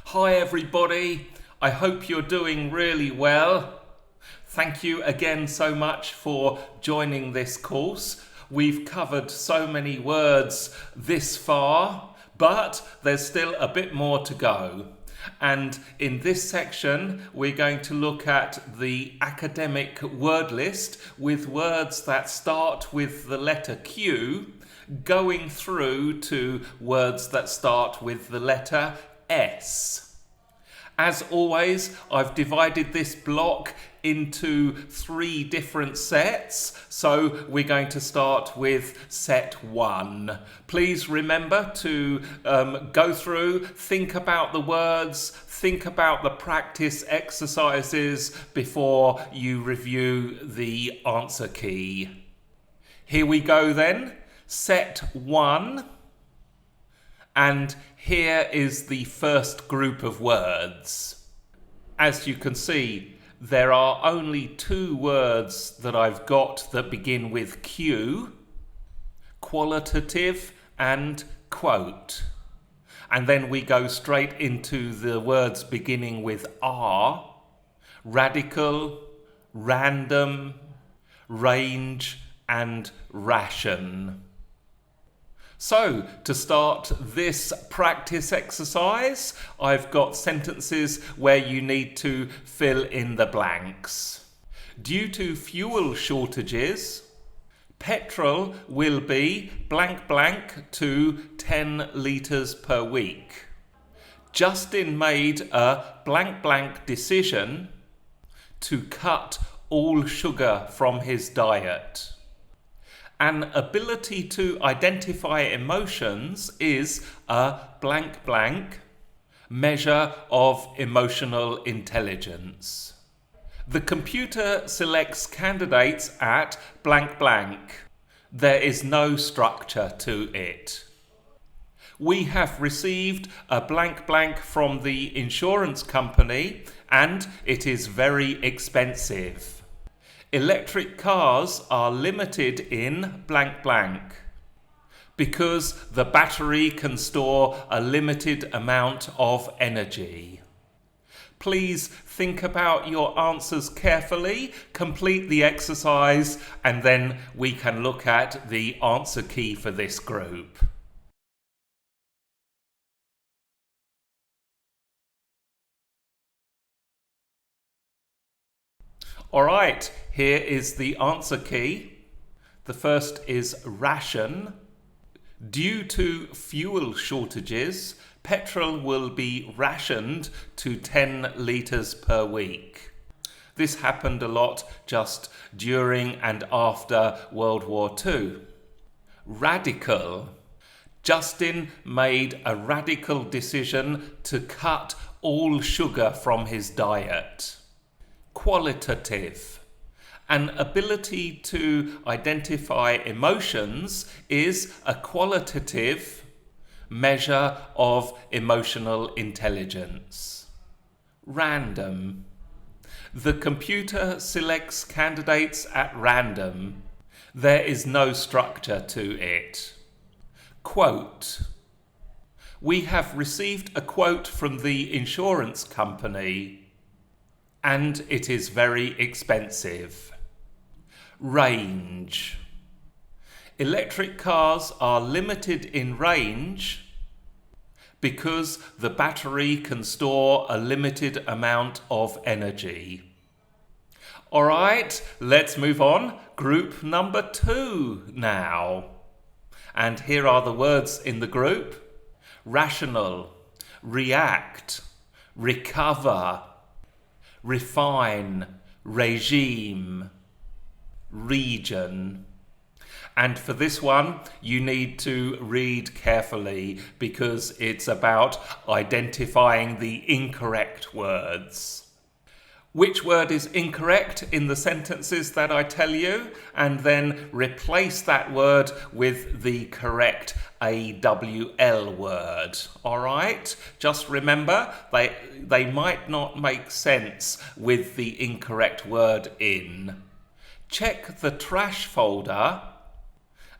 Hi everybody, I hope you're doing really well. Thank you again so much for joining this course. We've covered so many words this far, but there's still a bit more to go. And in this section, we're going to look at the academic word list with words that start with the letter Q, going through to words that start with the letter S. As always, I've divided this block into 3 different sets, so we're going to start with set 1. Please remember to go through, think about the words, think about the practice exercises before you review the answer key. Here we go then, set 1. And here is the first group of words. As you can see, there are only 2 words that I've got that begin with Q, qualitative and quote. And then we go straight into the words beginning with R, radical, random, range, and ration. So, to start this practice exercise, I've got sentences where you need to fill in the blanks. Due to fuel shortages, petrol will be blank blank to 10 litres per week. Justin made a blank blank decision to cut all sugar from his diet. An ability to identify emotions is a blank blank measure of emotional intelligence. The computer selects candidates at blank blank. There is no structure to it. We have received a blank blank from the insurance company and it is very expensive. Electric cars are limited in blank blank because the battery can store a limited amount of energy. Please think about your answers carefully, complete the exercise, and then we can look at the answer key for this group. All right, here is the answer key. The first is ration. Due to fuel shortages, petrol will be rationed to 10 litres per week. This happened a lot just during and after World War II. Radical. Justin made a radical decision to cut all sugar from his diet. Qualitative. An ability to identify emotions is a qualitative measure of emotional intelligence. Random. The computer selects candidates at random. There is no structure to it. Quote. We have received a quote from the insurance company. And it is very expensive. Range. Electric cars are limited in range because the battery can store a limited amount of energy. All right, let's move on. Group number 2 now. And here are the words in the group. Rational, react, recover, refine, regime, region. And for this one, you need to read carefully because it's about identifying the incorrect words. Which word is incorrect in the sentences that I tell you, and then replace that word with the correct AWL word. All right? Just remember, they might not make sense with the incorrect word in. Check the trash folder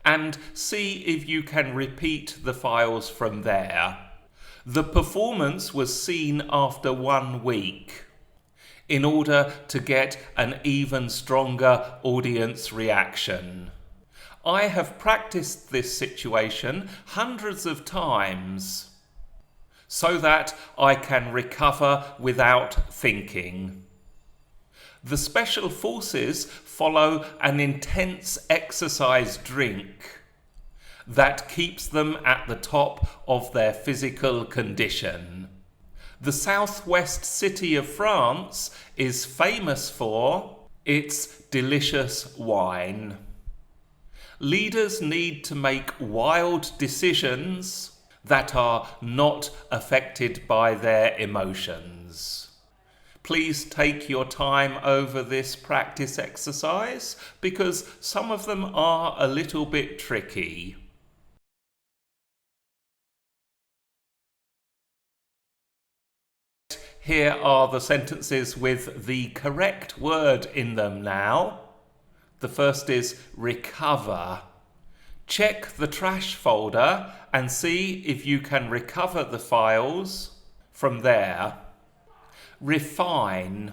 and see if you can repeat the files from there. The performance was seen after 1 week in order to get an even stronger audience reaction. I have practiced this situation hundreds of times so that I can recover without thinking. The Special Forces follow an intense exercise drink that keeps them at the top of their physical condition. The southwest city of France is famous for its delicious wine. Leaders need to make wild decisions that are not affected by their emotions. Please take your time over this practice exercise because some of them are a little bit tricky. Here are the sentences with the correct word in them now. The first is recover. Check the trash folder and see if you can recover the files from there. Refine.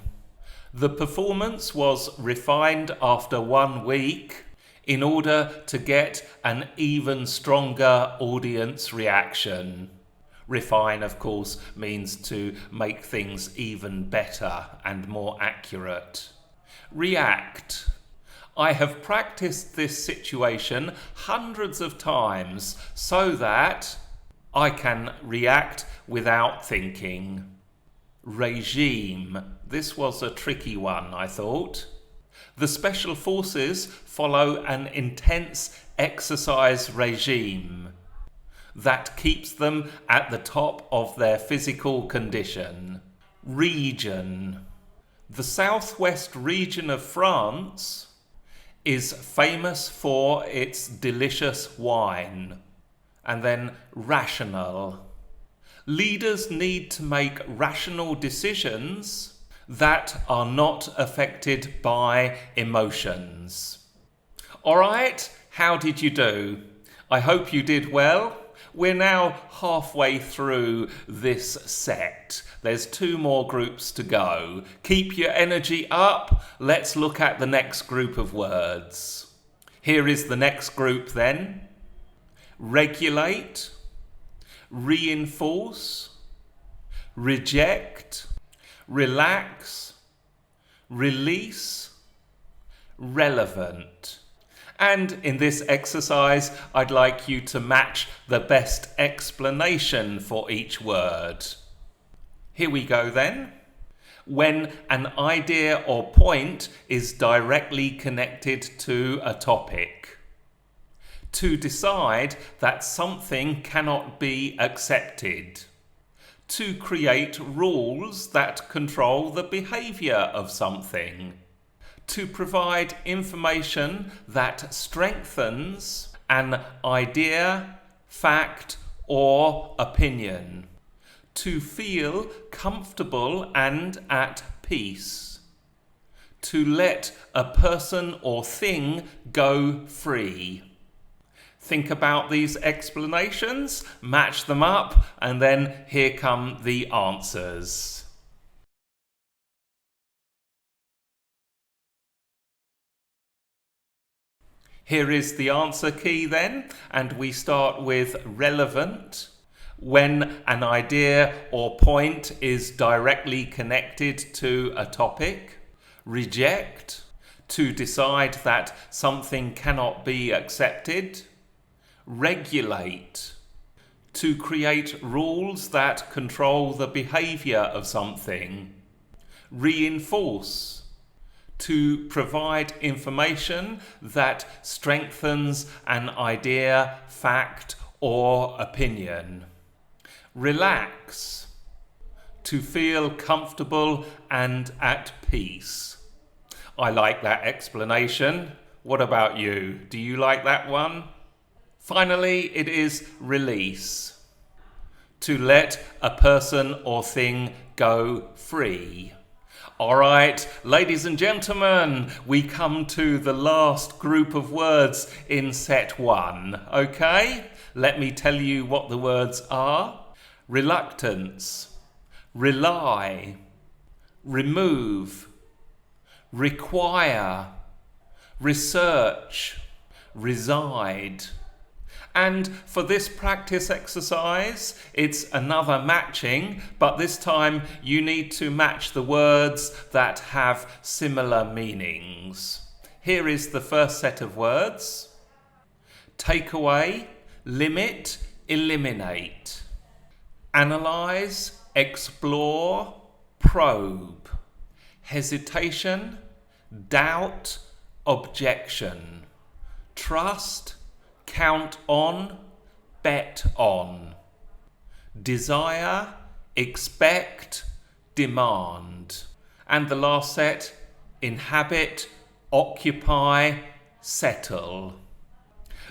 The performance was refined after 1 week in order to get an even stronger audience reaction. Refine, of course, means to make things even better and more accurate. React. I have practiced this situation hundreds of times so that I can react without thinking. Regime. This was a tricky one, I thought. The Special Forces follow an intense exercise regime that keeps them at the top of their physical condition. Region. The southwest region of France is famous for its delicious wine. And then rational. Leaders need to make rational decisions that are not affected by emotions. All right, how did you do? I hope you did well. We're now halfway through this set. There's 2 more groups to go. Keep your energy up. Let's look at the next group of words. Here is the next group then. Regulate, reinforce, reject, relax, release, relevant. And in this exercise, I'd like you to match the best explanation for each word. Here we go then. When an idea or point is directly connected to a topic. To decide that something cannot be accepted. To create rules that control the behavior of something. To provide information that strengthens an idea, fact, or opinion. To feel comfortable and at peace. To let a person or thing go free. Think about these explanations, match them up, and then here come the answers. Here is the answer key then, and we start with relevant. When an idea or point is directly connected to a topic. Reject. To decide that something cannot be accepted. Regulate. To create rules that control the behavior of something. Reinforce. To provide information that strengthens an idea, fact, or opinion. Relax. To feel comfortable and at peace. I like that explanation. What about you? Do you like that one? Finally, it is release. To let a person or thing go free. All right, ladies and gentlemen, we come to the last group of words in set 1, okay? Let me tell you what the words are. reluctance, rely, remove, require, research, reside. And for this practice exercise, it's another matching, but this time you need to match the words that have similar meanings. Here is the first set of words: take away, limit, eliminate. Analyze, explore, probe. Hesitation, doubt, objection. Trust, count on, bet on. Desire, expect, demand. And the last set: inhabit, occupy, settle.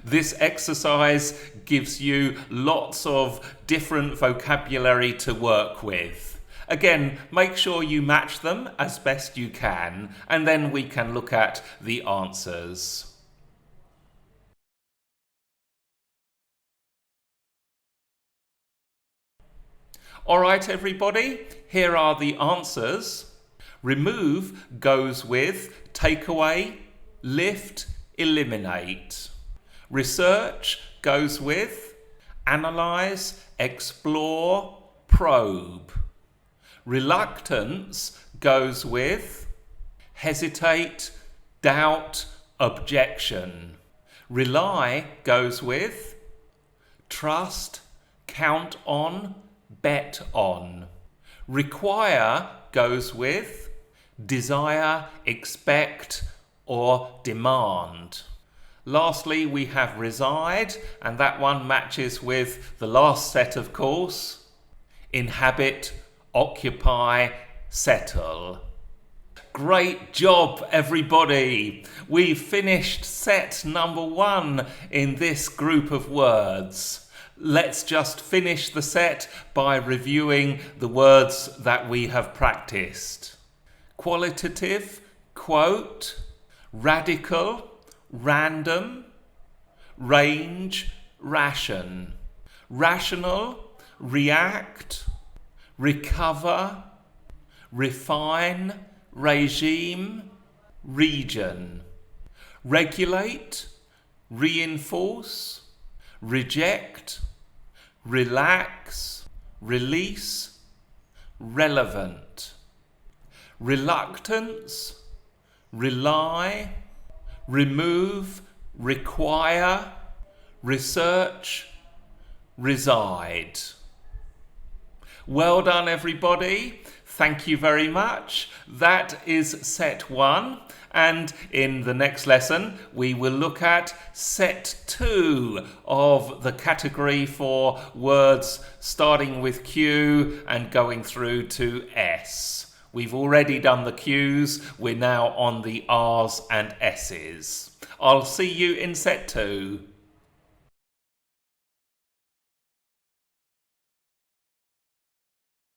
This exercise gives you lots of different vocabulary to work with. Again, make sure you match them as best you can, and then we can look at the answers. All right, everybody, here are the answers. Remove goes with take away, lift, eliminate. Research goes with analyze, explore, probe. Reluctance goes with hesitate, doubt, objection. Rely goes with trust, count on, bet on. Require goes with desire, expect, or demand. Lastly, we have reside, and that one matches with the last set, of course. Inhabit, occupy, settle. Great job, everybody! We've finished set number 1 in this group of words. Let's just finish the set by reviewing the words that we have practiced. Qualitative, quote, radical, random, range, ration, rational, react, recover, refine, regime, region, regulate, reinforce, reject, relax, release, relevant, reluctance, rely, remove, require, research, reside. Well done, everybody. Thank you very much. That is set 1. And in the next lesson, we will look at set 2 of the category for words starting with Q and going through to S. We've already done the Qs. We're now on the Rs and Ss. I'll see you in set 2.